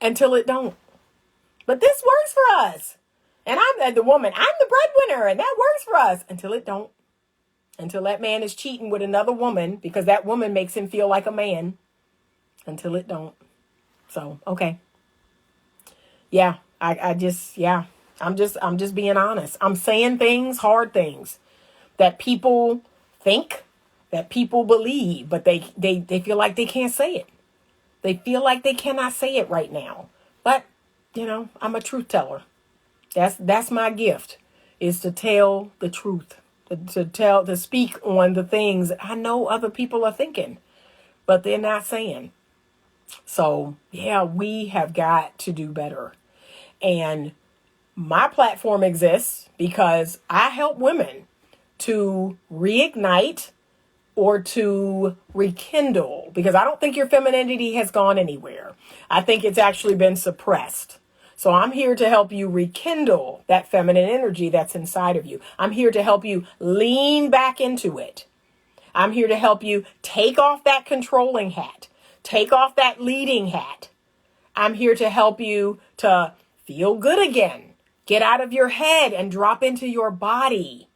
A: Until it don't. But this works for us. And I'm the woman. I'm the breadwinner, and that works for us until it don't. Until that man is cheating with another woman because that woman makes him feel like a man. Until it don't. So, okay. Yeah, I'm just being honest. I'm saying things, hard things that people think, that people believe, but they feel like they can't say it. They feel like they cannot say it right now. But, I'm a truth teller. That's my gift, is to tell the truth, to speak on the things that I know other people are thinking, but they're not saying. So, yeah, we have got to do better. And My platform exists because I help women to reignite or to rekindle, because I don't think your femininity has gone anywhere. I think it's actually been suppressed. So I'm here to help you rekindle that feminine energy that's inside of you. I'm here to help you lean back into it. I'm here to help you take off that controlling hat, take off that leading hat. I'm here to help you to feel good again. Get out of your head and drop into your body.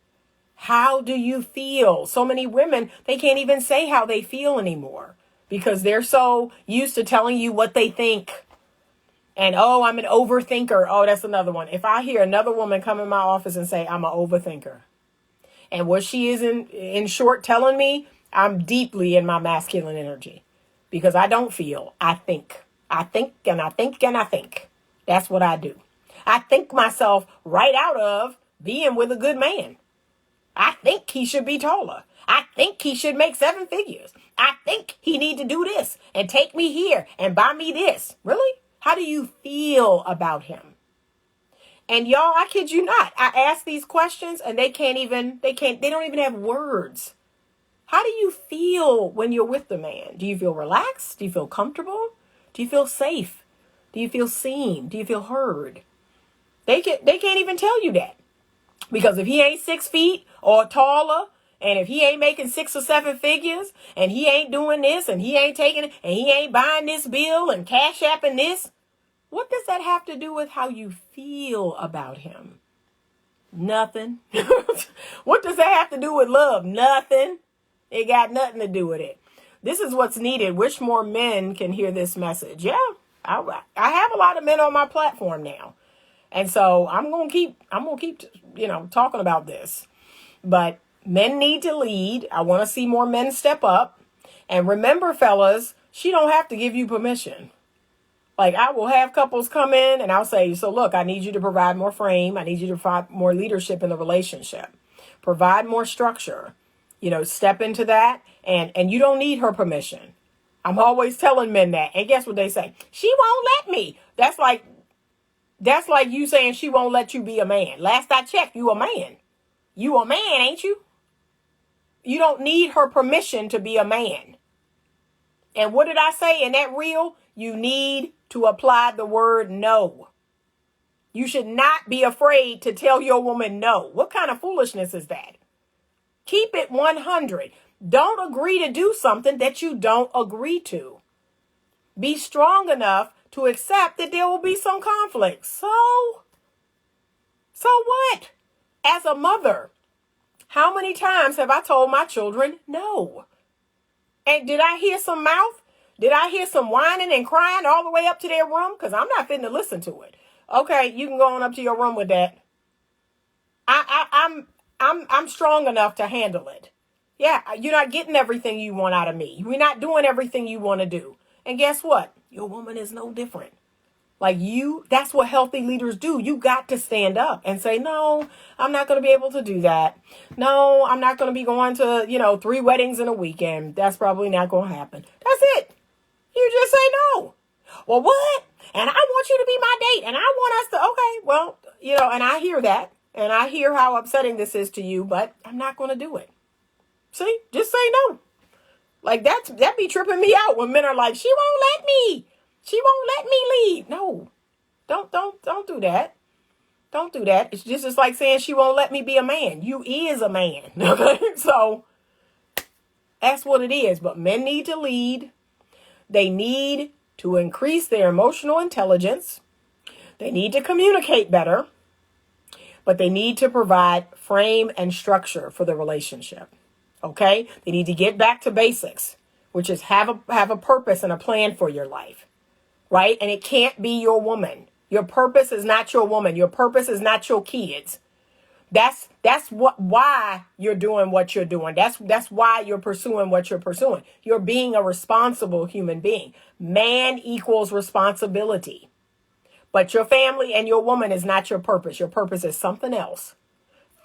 A: How do you feel? So many women, they can't even say how they feel anymore because they're so used to telling you what they think. And, oh, I'm an overthinker. Oh, that's another one. If I hear another woman come in my office and say, I'm an overthinker, and what she is in short telling me, I'm deeply in my masculine energy because I don't feel, I think. I think and I think and I think. That's what I do. I think myself right out of being with a good man. I think he should be taller. I think he should make 7 figures. I think he need to do this and take me here and buy me this. Really? How do you feel about him? And y'all, I kid you not, I ask these questions and they don't even have words. How do you feel when you're with the man? Do you feel relaxed? Do you feel comfortable? Do you feel safe? Do you feel seen? Do you feel heard? They can't even tell you that. Because if he ain't 6 feet or taller, and if he ain't making 6 or 7 figures, and he ain't doing this, and he ain't taking it, and he ain't buying this bill and CashApping this, what does that have to do with how you feel about him? Nothing. What does that have to do with love? Nothing. It got nothing to do with it. This is what's needed. Wish more men can hear this message. Yeah, I have a lot of men on my platform now. And so I'm going to keep, talking about this. But men need to lead. I want to see more men step up. And remember, fellas, she don't have to give you permission. Like, I will have couples come in and I'll say, so look, I need you to provide more frame. I need you to provide more leadership in the relationship. Provide more structure. Step into that. And you don't need her permission. I'm always telling men that. And guess what they say? She won't let me. That's like you saying she won't let you be a man. Last I checked, you a man. You a man, ain't you? You don't need her permission to be a man. And what did I say in that reel? You need to apply the word no. You should not be afraid to tell your woman no. What kind of foolishness is that? Keep it 100. Don't agree to do something that you don't agree to. Be strong enough to accept that there will be some conflict. So what? As a mother, how many times have I told my children no? And did I hear some mouth? Did I hear some whining and crying all the way up to their room? Because I'm not fitting to listen to it. Okay, you can go on up to your room with that. I'm strong enough to handle it. Yeah, you're not getting everything you want out of me. We're not doing everything you want to do. And guess what? Your woman is no different. Like that's what healthy leaders do. You got to stand up and say, no, I'm not going to be able to do that. No, I'm not going to be going to, 3 weddings in a weekend. That's probably not going to happen. That's it. You just say no. Well, what? And I want you to be my date. And I want us to, okay, well, and I hear that. And I hear how upsetting this is to you, but I'm not going to do it. See, just say no. Like that be tripping me out when men are like, she won't let me. She won't let me lead. No, don't do that. Don't do that. It's just as like saying she won't let me be a man. You is a man. Okay, so that's what it is. But men need to lead. They need to increase their emotional intelligence. They need to communicate better. But they need to provide frame and structure for the relationship. Okay? They need to get back to basics, which is have a purpose and a plan for your life. Right? And it can't be your woman. Your purpose is not your woman. Your purpose is not your kids. That's why you're doing what you're doing. That's why you're pursuing what you're pursuing. You're being a responsible human being. Man equals responsibility. But your family and your woman is not your purpose. Your purpose is something else.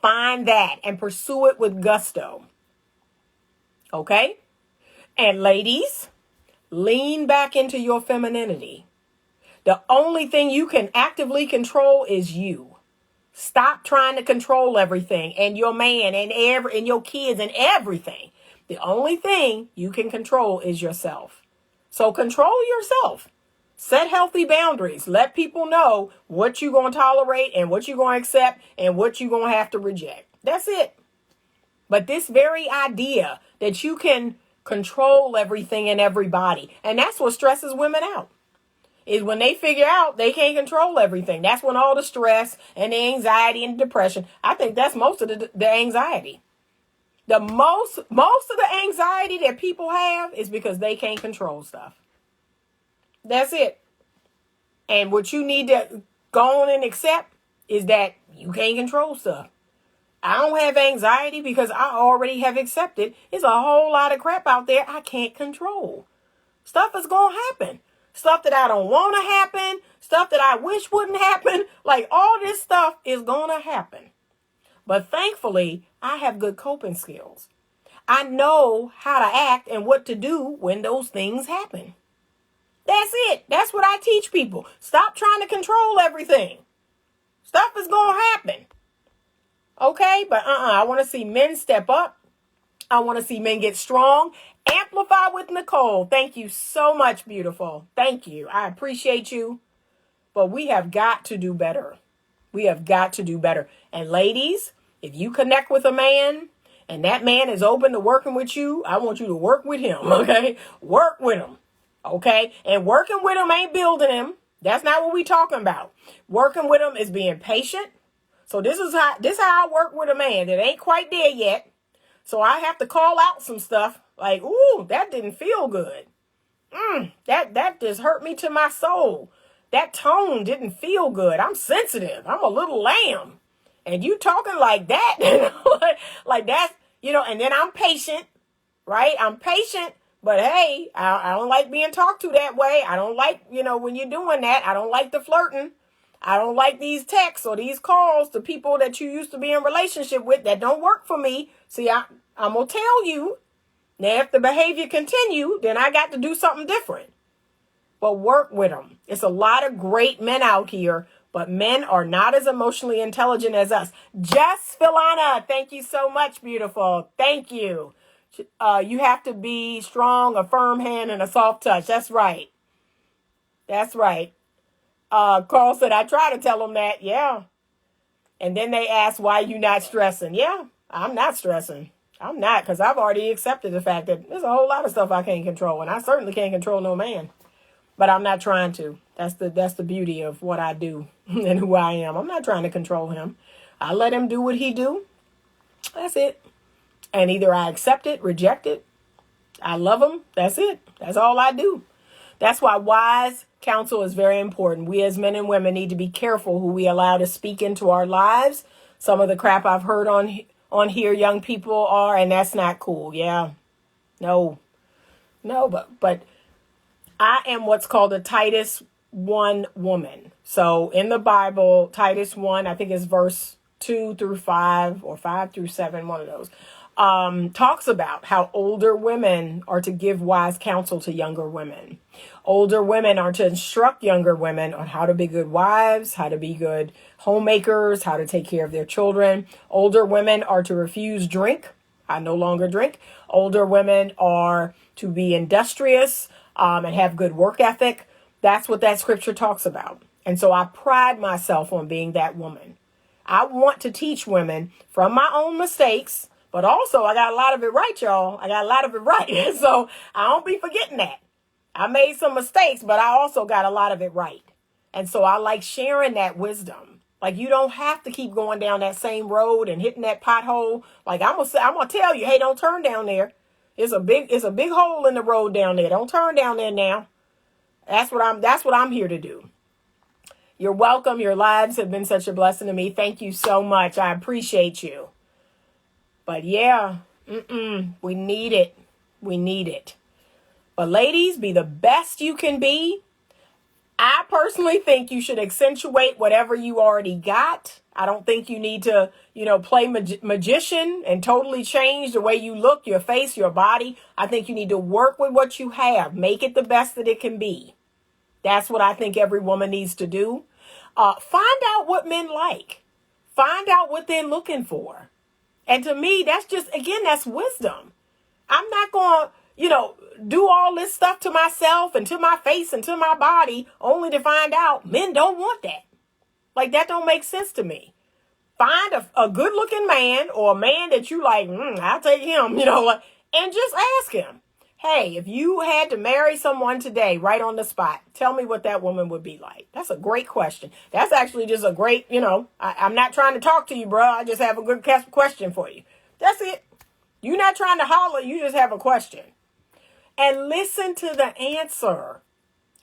A: Find that and pursue it with gusto. Okay? And ladies, lean back into your femininity. The only thing you can actively control is you. Stop trying to control everything and your man and your kids and everything. The only thing you can control is yourself. So control yourself. Set healthy boundaries. Let people know what you're going to tolerate and what you're going to accept and what you're going to have to reject. That's it. But this very idea that you can control everything and everybody, and that's what stresses women out, is when they figure out they can't control everything. That's when all the stress and the anxiety and depression, I think that's most of the anxiety. The most of the anxiety that people have is because they can't control stuff. That's it. And what you need to go on and accept is that you can't control stuff. I don't have anxiety because I already have accepted there's a whole lot of crap out there I can't control. Stuff is going to happen. Stuff that I don't want to happen. Stuff that I wish wouldn't happen. Like all this stuff is going to happen. But thankfully, I have good coping skills. I know how to act and what to do when those things happen. That's it. That's what I teach people. Stop trying to control everything. Stuff is going to happen. Okay, but I want to see men step up. I want to see men get strong. Amplify with Nicole. Thank you so much, beautiful. Thank you. I appreciate you. But we have got to do better. We have got to do better. And ladies, if you connect with a man and that man is open to working with you, I want you to work with him, okay? Work with him, okay? And working with him ain't building him. That's not what we talking about. Working with him is being patient. So this is how I work with a man that ain't quite there yet. So I have to call out some stuff like, ooh, that didn't feel good. That just hurt me to my soul. That tone didn't feel good. I'm sensitive. I'm a little lamb. And you talking like that, like that's, and then I'm patient, right? I'm patient, but hey, I don't like being talked to that way. I don't like, when you're doing that. I don't like the flirting. I don't like these texts or these calls to people that you used to be in relationship with that don't work for me. See, I'm going to tell you. Now, if the behavior continue, then I got to do something different. But work with them. It's a lot of great men out here, but men are not as emotionally intelligent as us. Jess Philana, thank you so much, beautiful. Thank you. You have to be strong, a firm hand, and a soft touch. That's right. That's right. Carl said, I try to tell them that. Yeah. And then they ask, why you not stressing? Yeah, I'm not stressing. I'm not, because I've already accepted the fact that there's a whole lot of stuff I can't control. And I certainly can't control no man. But I'm not trying to. That's the beauty of what I do and who I am. I'm not trying to control him. I let him do what he do. That's it. And either I accept it, reject it. I love him. That's it. That's all I do. That's why wise counsel is very important. We as men and women need to be careful who we allow to speak into our lives. Some of the crap I've heard on here, young people are, and that's not cool. Yeah. No, but I am what's called a Titus 1 woman. So in the Bible, Titus 1, I think it's verse 2 through 5 or 5 through 7, one of those, talks about how older women are to give wise counsel to younger women. Older women are to instruct younger women on how to be good wives, how to be good homemakers, how to take care of their children. Older women are to refuse drink. I no longer drink. Older women are to be industrious and have good work ethic. That's what that scripture talks about. And so I pride myself on being that woman. I want to teach women from my own mistakes, but also I got a lot of it right, y'all. I got a lot of it right. So I don't be forgetting that. I made some mistakes, but I also got a lot of it right. And so I like sharing that wisdom. Like, you don't have to keep going down that same road and hitting that pothole. Like, I'm gonna tell you, hey, don't turn down there. It's a big hole in the road down there. Don't turn down there now. That's what I'm here to do. You're welcome. Your lives have been such a blessing to me. Thank you so much. I appreciate you. But yeah, we need it. We need it. But ladies, be the best you can be. I personally think you should accentuate whatever you already got. I don't think you need to, play magician and totally change the way you look, your face, your body. I think you need to work with what you have. Make it the best that it can be. That's what I think every woman needs to do. Find out what men like. Find out what they're looking for. And to me, that's just, again, that's wisdom. I'm not going to, do all this stuff to myself and to my face and to my body only to find out men don't want that. Like, that don't make sense to me. Find a good looking man or a man that you like, I'll take him, and just ask him, hey, if you had to marry someone today, right on the spot, tell me what that woman would be like. That's a great question. That's actually just a great, I'm not trying to talk to you, bro. I just have a good question for you. That's it. You're not trying to holler. You just have a question. And listen to the answer.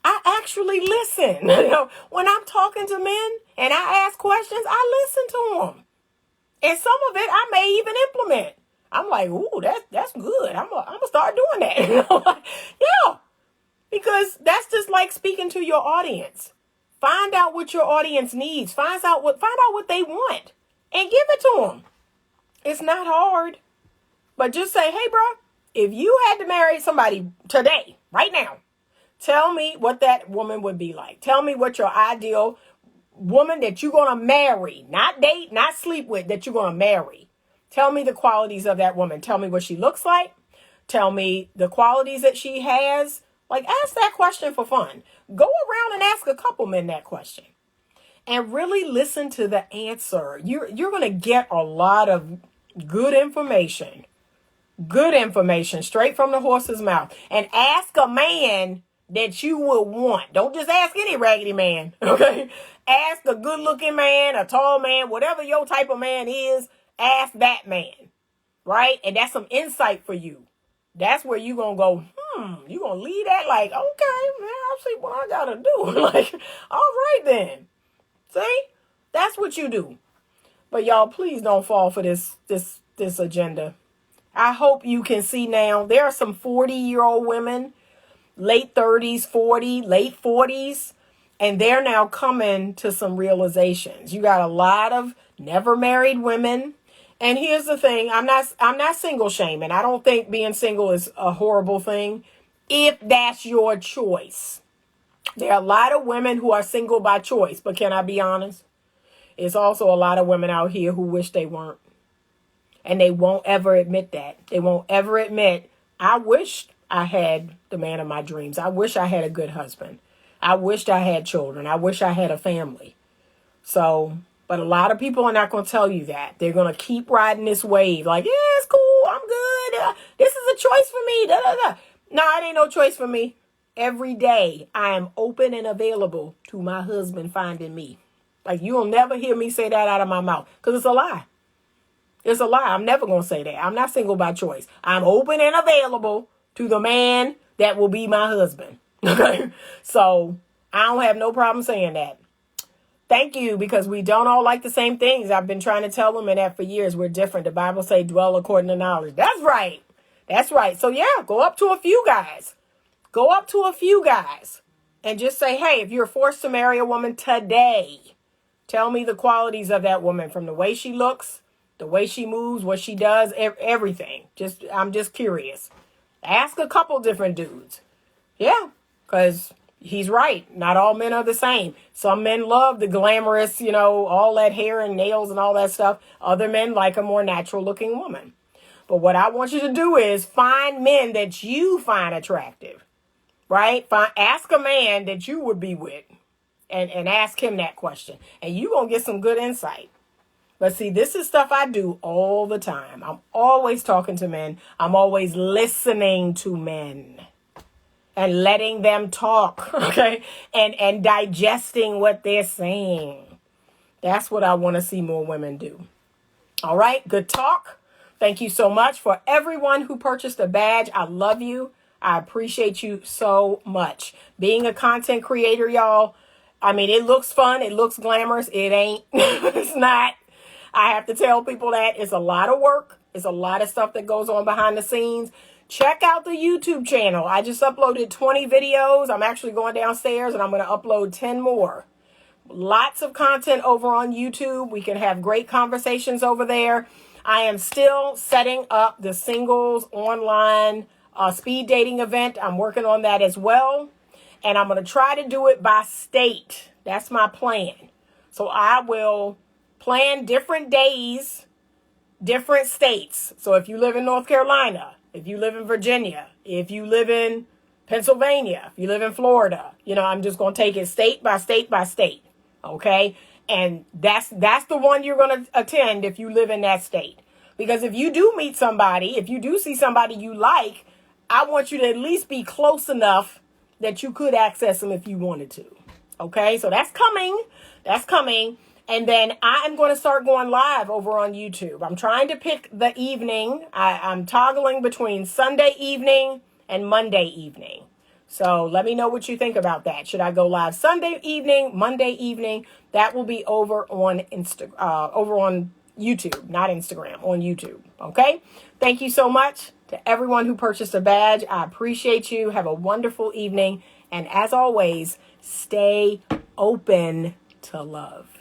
A: I actually listen. When I'm talking to men and I ask questions, I listen to them. And some of it I may even implement. I'm like, ooh, that's good. I'm gonna start doing that. Yeah, because that's just like speaking to your audience. Find out what your audience needs. Find out what they want, and give it to them. It's not hard, but just say, hey, bro, if you had to marry somebody today, right now, tell me what that woman would be like. Tell me what your ideal woman that you're going to marry, not date, not sleep with, that you're going to marry. Tell me the qualities of that woman. Tell me what she looks like. Tell me the qualities that she has. Like, ask that question for fun. Go around and ask a couple men that question. And really listen to the answer. You're going to get a lot of good information. Good information straight from the horse's mouth. And ask a man that you will want. Don't just ask any raggedy man, okay? Ask a good-looking man, a tall man, whatever your type of man is, ask that man, right? And that's some insight for you. That's where you're going to go, you're going to leave that like, okay, man, I'll see what I got to do. Like, all right then. See? That's what you do. But y'all, please don't fall for this agenda. I hope you can see now, there are some 40-year-old women, late 30s, 40, late 40s, and they're now coming to some realizations. You got a lot of never married women. And here's the thing, I'm not single shaming. I don't think being single is a horrible thing if that's your choice. There are a lot of women who are single by choice, but can I be honest? It's also a lot of women out here who wish they weren't. And they won't ever admit that. They won't ever admit, I wish I had the man of my dreams. I wish I had a good husband. I wished I had children. I wish I had a family. So, but a lot of people are not going to tell you that. They're going to keep riding this wave. Like, yeah, it's cool. I'm good. This is a choice for me. Da, da, da. No, it ain't no choice for me. Every day I am open and available to my husband finding me. Like, you'll never hear me say that out of my mouth because it's a lie. It's a lie. I'm never going to say that. I'm not single by choice. I'm open and available to the man that will be my husband. Okay. So I don't have no problem saying that. Thank you, because we don't all like the same things. I've been trying to tell women that for years. We're different. The Bible say dwell according to knowledge. That's right. That's right. So yeah, go up to a few guys. Go up to a few guys and just say, hey, if you're forced to marry a woman today, tell me the qualities of that woman, from the way she looks, the way she moves, what she does, everything. I'm just curious. Ask a couple different dudes. Yeah, because he's right. Not all men are the same. Some men love the glamorous, all that hair and nails and all that stuff. Other men like a more natural looking woman. But what I want you to do is find men that you find attractive, right? Ask a man that you would be with and ask him that question. And you're going to get some good insight. But see, this is stuff I do all the time. I'm always talking to men. I'm always listening to men and letting them talk, okay? And digesting what they're saying. That's what I want to see more women do. All right, good talk. Thank you so much for everyone who purchased a badge. I love you. I appreciate you so much. Being a content creator, y'all, I mean, it looks fun. It looks glamorous. It ain't. It's not. I have to tell people that it's a lot of work. It's a lot of stuff that goes on behind the scenes. Check out the YouTube channel. I just uploaded 20 videos. I'm actually going downstairs and I'm going to upload 10 more. Lots of content over on YouTube. We can have great conversations over there. I am still setting up the singles online speed dating event. I'm working on that as well. And I'm going to try to do it by state. That's my plan. So I will plan different days, different states. So if you live in North Carolina, if you live in Virginia, if you live in Pennsylvania, if you live in Florida, I'm just going to take it state by state by state. Okay. And that's the one you're going to attend if you live in that state. Because if you do meet somebody, if you do see somebody you like, I want you to at least be close enough that you could access them if you wanted to. Okay. So that's coming. That's coming. And then I'm going to start going live over on YouTube. I'm trying to pick the evening. I'm toggling between Sunday evening and Monday evening. So let me know what you think about that. Should I go live Sunday evening, Monday evening? That will be over on over on YouTube, not Instagram, on YouTube. Okay. Thank you so much to everyone who purchased a badge. I appreciate you. Have a wonderful evening. And as always, stay open to love.